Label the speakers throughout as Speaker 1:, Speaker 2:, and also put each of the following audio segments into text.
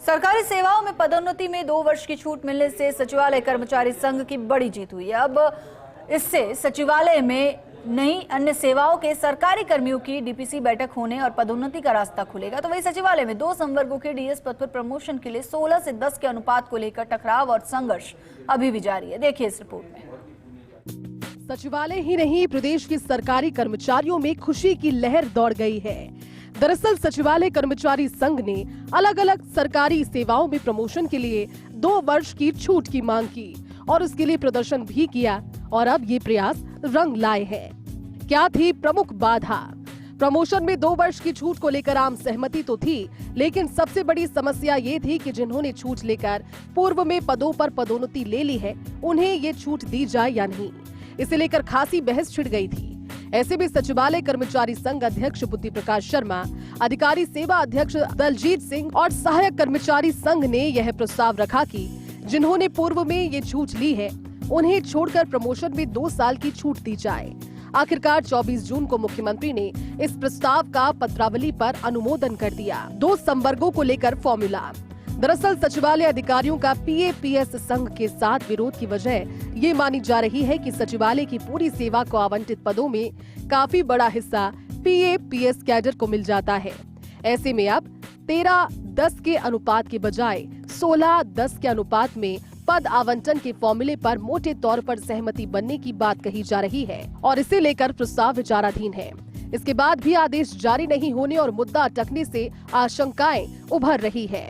Speaker 1: सरकारी सेवाओं में पदोन्नति में 2 वर्ष की छूट मिलने से सचिवालय कर्मचारी संघ की बड़ी जीत हुई है। अब इससे सचिवालय में नई अन्य सेवाओं के सरकारी कर्मियों की डीपीसी बैठक होने और पदोन्नति का रास्ता खुलेगा। तो वही सचिवालय में 2 संवर्गों के डीएस पद पर प्रमोशन के लिए 16 से 10 के अनुपात को लेकर टकराव और संघर्ष अभी भी जारी है। देखिए इस रिपोर्ट में।
Speaker 2: सचिवालय ही नहीं, प्रदेश के सरकारी कर्मचारियों में खुशी की लहर दौड़ गई है। दरअसल सचिवालय कर्मचारी संघ ने अलग अलग सरकारी सेवाओं में प्रमोशन के लिए 2 वर्ष की छूट की मांग की और उसके लिए प्रदर्शन भी किया और अब ये प्रयास रंग लाए हैं। क्या थी प्रमुख बाधा? प्रमोशन में 2 वर्ष की छूट को लेकर आम सहमति तो थी, लेकिन सबसे बड़ी समस्या ये थी कि जिन्होंने छूट लेकर पूर्व में पदों पर पदोन्नति ले ली है, उन्हें ये छूट दी जाए या नहीं, इसे लेकर खासी बहस छिड़ गई थी। ऐसे में सचिवालय कर्मचारी संघ अध्यक्ष बुद्धि प्रकाश शर्मा, अधिकारी सेवा अध्यक्ष दलजीत सिंह और सहायक कर्मचारी संघ ने यह प्रस्ताव रखा कि जिन्होंने पूर्व में ये छूट ली है, उन्हें छोड़कर प्रमोशन में 2 साल की छूट दी जाए। आखिरकार 24 जून को मुख्यमंत्री ने इस प्रस्ताव का पत्रावली पर अनुमोदन कर दिया। 2 संवर्गों को लेकर फॉर्मूला। दरअसल सचिवालय अधिकारियों का पीएपीएस संघ के साथ विरोध की वजह ये मानी जा रही है कि सचिवालय की पूरी सेवा को आवंटित पदों में काफी बड़ा हिस्सा पीएपीएस कैडर को मिल जाता है। ऐसे में अब 13-10 के अनुपात के बजाय 16-10 के अनुपात में पद आवंटन के फॉर्मूले पर मोटे तौर पर सहमति बनने की बात कही जा रही है और इसे लेकर प्रस्ताव विचाराधीन है। इसके बाद भी आदेश जारी नहीं होने और मुद्दा अटकने से आशंकाएं उभर रही है।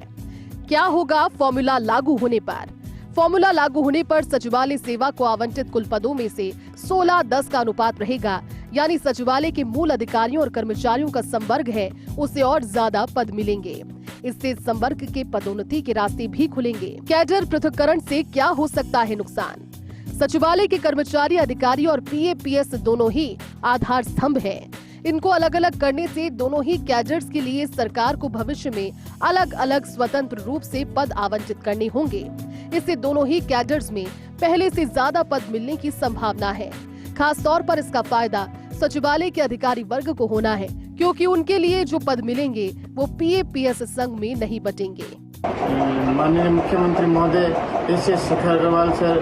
Speaker 2: क्या होगा फॉर्मूला लागू होने पर? फॉर्मूला लागू होने पर सचिवालय सेवा को आवंटित कुल पदों में से 16-10 का अनुपात रहेगा, यानी सचिवालय के मूल अधिकारियों और कर्मचारियों का संवर्ग है, उसे और ज्यादा पद मिलेंगे। इससे संवर्ग के पदोन्नति के रास्ते भी खुलेंगे। कैडर पृथक्करण से क्या हो सकता है नुकसान? सचिवालय के कर्मचारी, अधिकारी और पीएपीएस दोनों ही आधार स्तंभ हैं। इनको अलग अलग करने से दोनों ही कैडर्स के लिए सरकार को भविष्य में अलग अलग स्वतंत्र रूप से पद आवंटित करने होंगे। इससे दोनों ही कैडर्स में पहले से ज्यादा पद मिलने की संभावना है। खास तौर पर इसका फायदा सचिवालय के अधिकारी वर्ग को होना है, क्योंकि उनके लिए जो पद मिलेंगे वो पीएपीएस संघ में नहीं बटेंगे।
Speaker 3: माननीय मुख्यमंत्री महोदय एस शेखर अग्रवाल सर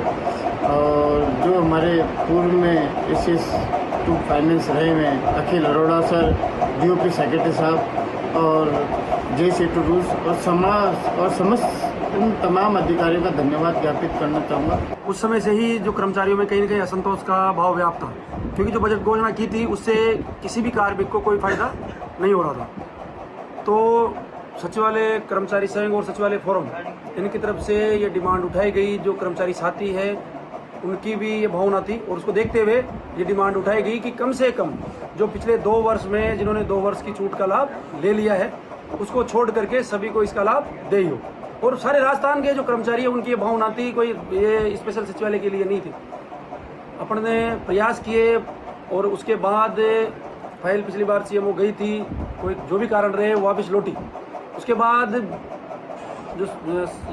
Speaker 3: और जो हमारे पूर्व में SS2 फाइनेंस रहे हैं Akhil Arora sir, DOP secretary साहब और JC2 रूस और समाज और समस्त इन तमाम अधिकारियों का धन्यवाद ज्ञापित करना चाहूँगा।
Speaker 4: उस समय से ही जो कर्मचारियों में कहीं न कहीं असंतोष का भाव व्याप्त था, क्योंकि जो बजट घोषणा की थी उससे किसी भी कार्मिक को कोई फायदा नहीं हो रहा था। तो सचिवालय कर्मचारी संघ और सचिवालय फोरम इनकी तरफ से ये डिमांड उठाई गई। जो कर्मचारी साथी है उनकी भी ये भावना थी और उसको देखते हुए ये डिमांड उठाई गई कि कम से कम जो पिछले 2 वर्ष में जिन्होंने 2 वर्ष की छूट का लाभ ले लिया है, उसको छोड़ करके सभी को इसका लाभ दे ही हो। और सारे राजस्थान के जो कर्मचारी है उनकी ये भावना थी, कोई ये स्पेशल सचिवालय के लिए नहीं थी। अपन ने प्रयास किए और उसके बाद फाइल पिछली बार CMO गई थी, कोई जो भी कारण रहे वो वापस लौटी। उसके बाद जो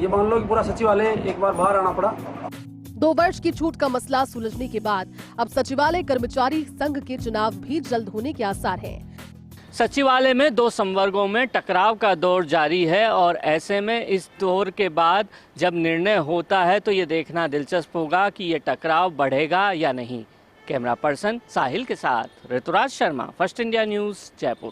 Speaker 4: ये मान लो कि पूरा सचिवालय एक बार बाहर आना पड़ा।
Speaker 2: 2 वर्ष की छूट का मसला सुलझने के बाद अब सचिवालय कर्मचारी संघ के चुनाव भी जल्द होने के आसार हैं।
Speaker 5: सचिवालय में 2 संवर्गों में टकराव का दौर जारी है और ऐसे में इस दौर के बाद जब निर्णय होता है तो ये देखना दिलचस्प होगा कि ये टकराव बढ़ेगा या नहीं। कैमरा पर्सन साहिल के साथ Rituraj Sharma, first India news, Jaipur.